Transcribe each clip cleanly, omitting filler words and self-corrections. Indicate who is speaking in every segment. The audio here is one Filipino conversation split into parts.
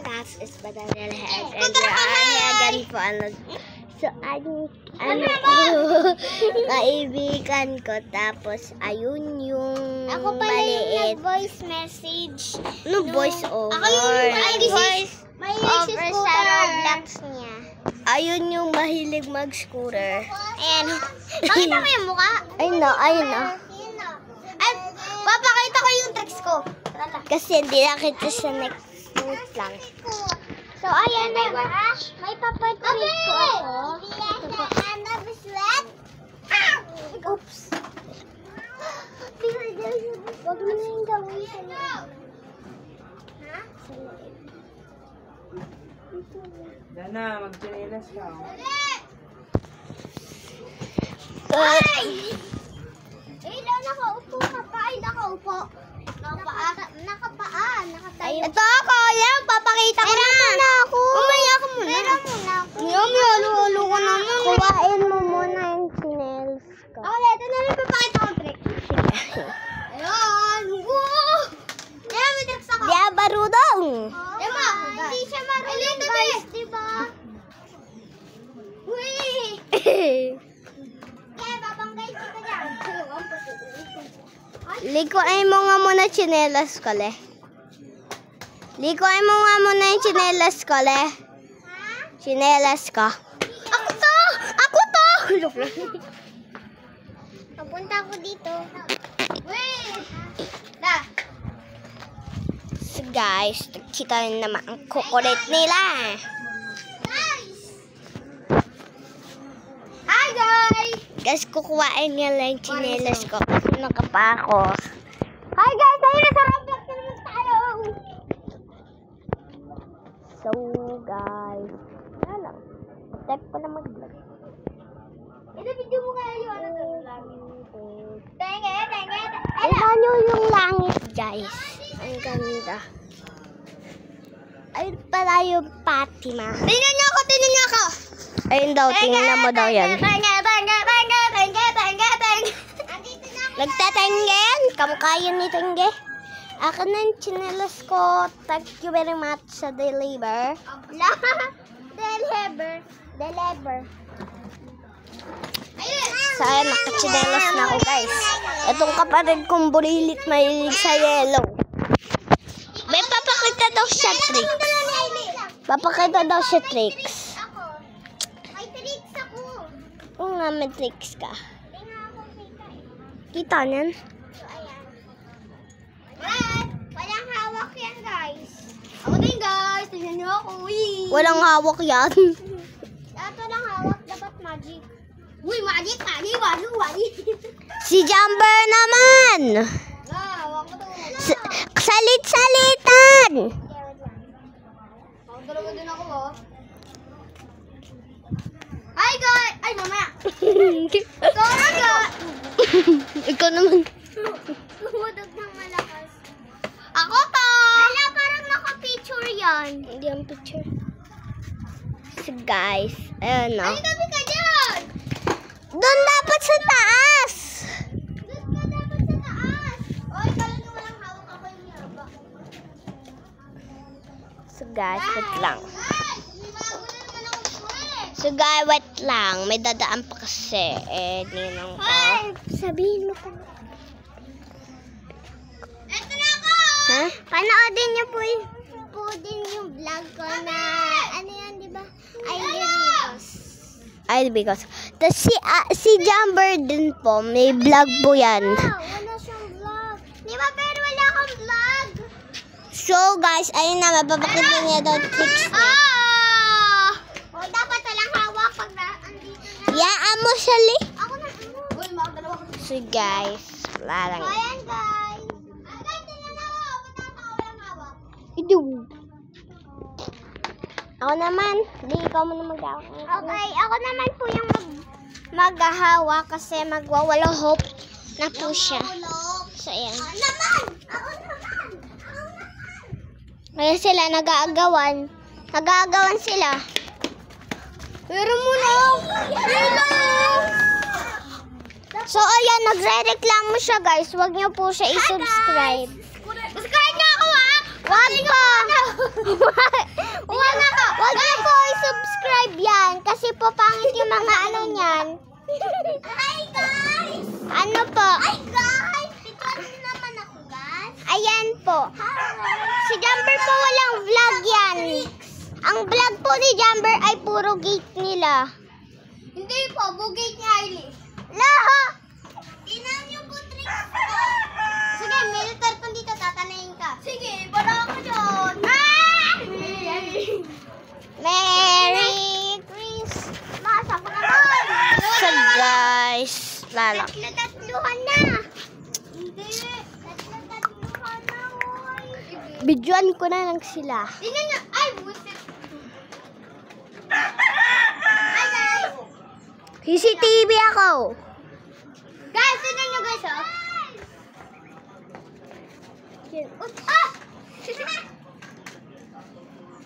Speaker 1: task is banana head. And again po, so, kaibigan ko. Tapos, ayun yung
Speaker 2: ako pala
Speaker 1: maliit.
Speaker 2: yung voice message.
Speaker 1: No, voice over.
Speaker 2: Ako yung voice over sa Roblox niya.
Speaker 1: Ayun yung mahilig mag-scooter.
Speaker 2: Ayan. Pakita mo yung mukha.
Speaker 1: Ayun na, ayun na.
Speaker 2: Ay, papakita ko yung tricks ko.
Speaker 1: Kasi hindi nakita sa next week lang.
Speaker 2: So, ayan na. May papatrick ko ako. Oops. Huwag mo na yung gawin sa loob. Ha? Sa loob.
Speaker 3: Dana, mag-chinelas ka.
Speaker 2: Ay! Ilan nakaupo ka pa? Ay, nakaupo. Nakapaan.
Speaker 1: Ito ako, yan. Papakita ko naman.
Speaker 2: Ako.
Speaker 1: Umaya ka muna.
Speaker 2: Pera muna ako.
Speaker 1: Halo ko naman. Kuhain mo muna yung channels ko.
Speaker 2: Okay, ito na rin papakita ko trick. Ayan. Woo! Ayan, may tricks ako.
Speaker 1: Di barudong.
Speaker 2: Diba? Hindi siya marunong guys, diba? Uy! Kaya babanggay kita dyan.
Speaker 1: Likuin mo nga muna chinelas ko, le. Likuin mo nga muna yung chinelas ko, le. Chinelas ko.
Speaker 2: Ako to!
Speaker 1: Ako to!
Speaker 2: Papunta ako dito. Wait! Da!
Speaker 1: So guys, nakita rin naman ang kukulit nila.
Speaker 2: Hi guys!
Speaker 1: Guys, kukuhain niya lang yung chinelas ko kasi nakapa ako. Hi guys! Ayun na sa Roblox na naman tayo! So guys, wala lang. Type ko na mag-vlog.
Speaker 2: Ito video mo kaya yung ano doon langit. Tenge!
Speaker 1: Tingnan nyo yung langit guys. Ang ganda. Ayun pala yung Fatima.
Speaker 2: Tingnan niyo ako!
Speaker 1: Ayun daw, tingnan mo daw yan.
Speaker 2: Tenge! Andito na ako.
Speaker 1: Nagtatenggen! Kamukha yun ni Tengge. Akin na yung chinelas ko. Thank you very much sa deliver.
Speaker 2: Deliver. Ayun!
Speaker 1: So, ayan, nakachinelas na ako guys. Itong kapatid kong bulilit mahilig sa yellow. May papakita daw siya tricks. Papakita daw siya tricks.
Speaker 2: Ako. May tricks ako.
Speaker 1: Oo nga, may tricks ka.
Speaker 2: Tingnan ako kita eh.
Speaker 1: Kita niyan?
Speaker 2: So, ayan. Walang hawak yan, guys. Ako din, guys. Tingnan niyo ako. Uy.
Speaker 1: Walang hawak yan.
Speaker 2: Ito lang hawak. Dapat magic. Uy, magic.
Speaker 1: Si Jumper naman!
Speaker 2: Hawak ko to.
Speaker 1: Salit-salitan!
Speaker 2: Dalawa din ako, oh. Hi, guys. Ay, mamaya. Ikaw na, guys.
Speaker 1: Ikaw naman.
Speaker 2: Lumudog ng malakas. Ako to! Hala, parang naka-picture yan.
Speaker 1: Hindi ang picture. So guys, ayan na.
Speaker 2: Ay, gabi ka dyan!
Speaker 1: Doon dapat sa taas!
Speaker 2: Doon ka dapat sa taas. Oy, kala nyo walang hawak ako yung yaba.
Speaker 1: So guys, wait lang.
Speaker 2: Ay, may bago na naman ako eh.
Speaker 1: So guys, wait lang. May dadaan pa kasi. Ninang ko.
Speaker 2: Ay,
Speaker 1: Sabihin mo pa.
Speaker 2: eto na ako!
Speaker 1: Ha?
Speaker 2: Panoodin niyo po din yung vlog ko na, ano yan, di ba?
Speaker 1: Ay, because. Tapos si Jumper din po, may vlog po yan.
Speaker 2: Wala siyang vlog. Di ba, pero wala akong vlog?
Speaker 1: So guys, ayun na, mapapakita niya daw tricks niya.
Speaker 2: O, dapat walang hawak pag andito na.
Speaker 1: Yaan mo siya, Li.
Speaker 2: Ako na. Uy, dalawa ko.
Speaker 1: So guys, wala lang.
Speaker 2: So, ayan, guys. Guys, tingnan na ako. Ba't ako walang hawak?
Speaker 1: Idu. Ako naman. Di, ikaw mo na mag-awak.
Speaker 2: Okay, ako naman po yung maghahawak kasi magwawala hope na po siya.
Speaker 1: So ayan.
Speaker 2: Ako naman!
Speaker 1: Kaya sila nag-aagawan. Nag-aagawan sila. Pero muna. So ayan, nagre-reklamo siya guys. Huwag niyo po siya i-subscribe.
Speaker 2: Subscribe na ako, ha?
Speaker 1: Wag pa.
Speaker 2: Ang vlog po ni Jumper ay puro gate nila. Hindi po, bugate ni Hailey. Laha! Tinan niyo po tricks ko. Sige, military kung dito, tatanayin ka. Sige, wala ako dyan. Merry Christmas! Ako naman!
Speaker 1: So guys, lalak.
Speaker 2: Tatluhan na! Hindi, tatluhan na, oy.
Speaker 1: Bidyoan ko na lang sila.
Speaker 2: Tingnan niyo, ay, buset. Hi guys!
Speaker 1: CCTV ako.
Speaker 2: Guys, tingnan niyo guys, oh. Oops. Ah!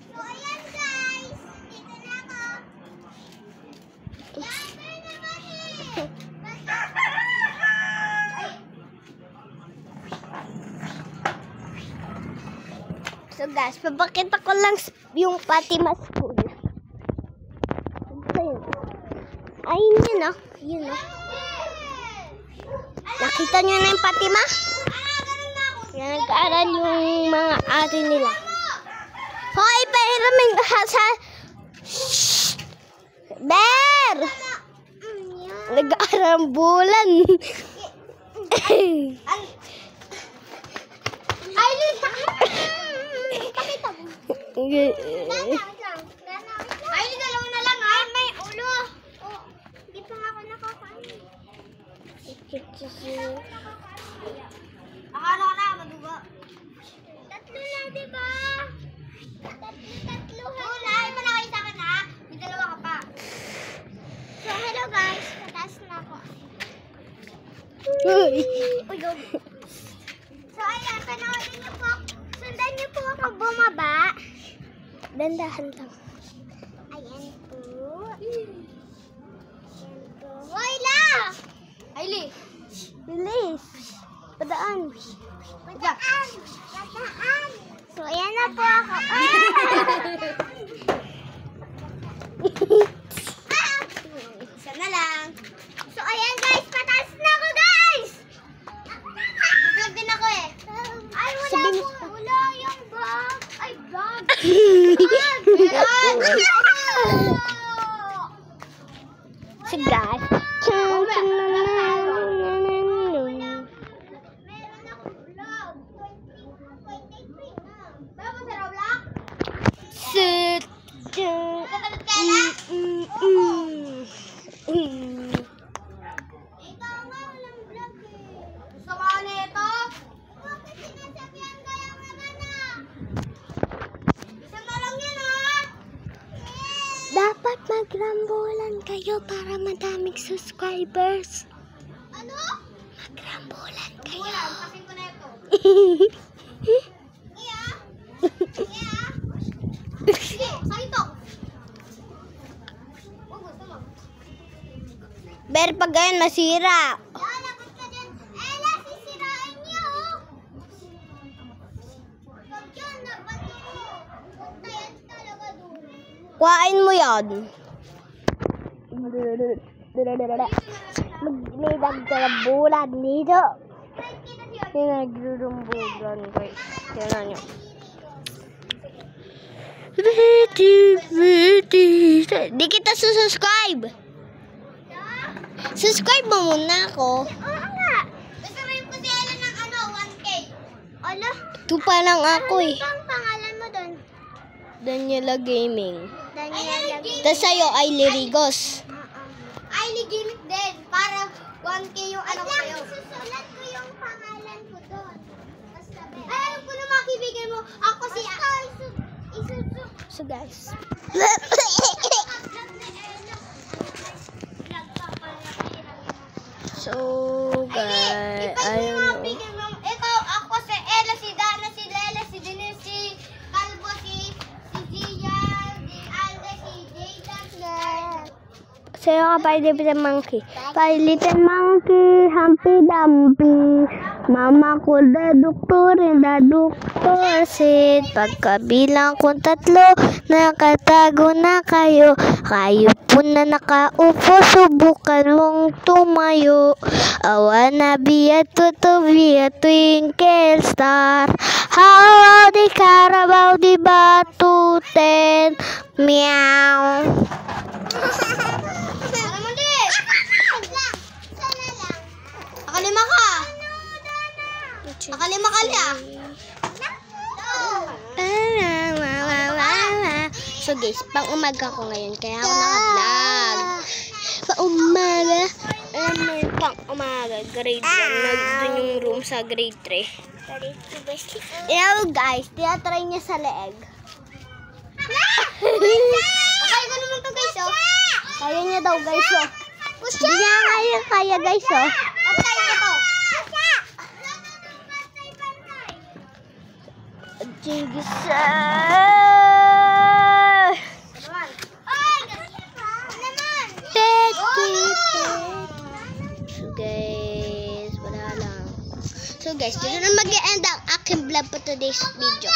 Speaker 2: So, ayan guys. Dito na ako. Jumper naman eh.
Speaker 1: So guys, papakita ko lang yung Fatima School. Ayun yun, oh. Yun, oh. Nakita nyo na yung Fatima? Yan, nag-aaral yung mga ari nila. Hoy, pahiramin sa... Bear! Nag-aaral ang bulan.
Speaker 2: Ay, pakita mo. Ay, dalawa na lang. Ay, may ulo. Oh, hindi pa nga ako nakakain. Akala ko na, maduga. Tatlo lang, di ba? Tatlo. Ay, malaki sa akin ha. May dalawa ka pa. So, hello guys. Pataas na ako. Uy, so, ayan, panoorin niyo po. Sundan niyo po ako bumaba.
Speaker 1: Dandahan lang.
Speaker 2: Ayan po. Hoy, la! Hailey!
Speaker 1: Bilis. Padaan.
Speaker 2: Padaan! So, ayan na po ako. Isa na lang. So, ayan guys. Pataas na ako guys! Vlog din ako eh. Ay, wala po. Wala yung bag. Ay, bag.
Speaker 1: So guys.
Speaker 2: Meron akong vlog. 23 na. Tapos sa Roblox?
Speaker 1: Sit.
Speaker 2: Natalit ka na? Ikaw nga walang vlog eh. Gusto mo na ito? Bakit sinasabihan ka lang naman ah? Isa na lang yan ah.
Speaker 1: Dapat magrambulan kayo para madaming subscribers.
Speaker 2: Ano?
Speaker 1: Magrambulan kayo.
Speaker 2: Wala, pasin ko na ito. Iya? Iya? Sige, salito. Oh, gusto mo?
Speaker 1: Pero pag ganyan masira.
Speaker 2: Lalabas ka dyan. Ella, sisirain niyo. Pag yun, nabato mo. Puntayan talaga doon.
Speaker 1: Kuhain mo yan. May nagrambulan dito. May nagrambulan guys. Tignan nyo. Di kita susubscribe. Subscribe mo muna ako.
Speaker 2: Oo nga. Gusto rin ko si Ella ng ano, 1K. Ala?
Speaker 1: 2 pa lang ako eh.
Speaker 2: Ano bang pangalan mo doon?
Speaker 1: Daniela Gaming.
Speaker 2: Daniela.
Speaker 1: Tapos sa'yo ay Lirigos.
Speaker 2: Aili gimmick din. Para 1K yung ano ko sa'yo. Susulat ko yung pangalan ko doon. Ay, alam ko na mga kaibigan mo. Ako si...
Speaker 1: So guys. So guys. Ayun.
Speaker 2: Ikaw, ako si Ella, si Dana, si Lela, si Denise, si Calvo, si Gia, si Alda, si Jaydan.
Speaker 1: Sa'yo ka pa Little Monkey. Pa Little Monkey, Humpy Dumpy. Mama ko na doktor sit. Pagkabilang kong 3, nakatago na kayo. Kayo po na nakaupo, subukan mong tumayo. I wanna be a twinkle star. How the Carabao di Batuten. Meow.
Speaker 2: Ano mo di? Akalima ka. Akalima ka liya.
Speaker 1: So guys, pang umaga ko ngayon, kaya ako naka-vlog. Pang umaga. Alam mo yung pang umaga, grade 1. Nandun yung room sa grade 3. Ew guys, tinatry niya sa leeg.
Speaker 2: Kaya ko naman to guys oh.
Speaker 1: Kaya niya daw guys oh. Hindi niya kaya guys oh.
Speaker 2: Patay na to.
Speaker 1: Jigisa. So guys, dito na mag-e-end ang aking vlog for today's video.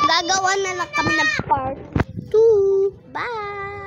Speaker 1: Gagawa na lang kami ng part 2. Bye!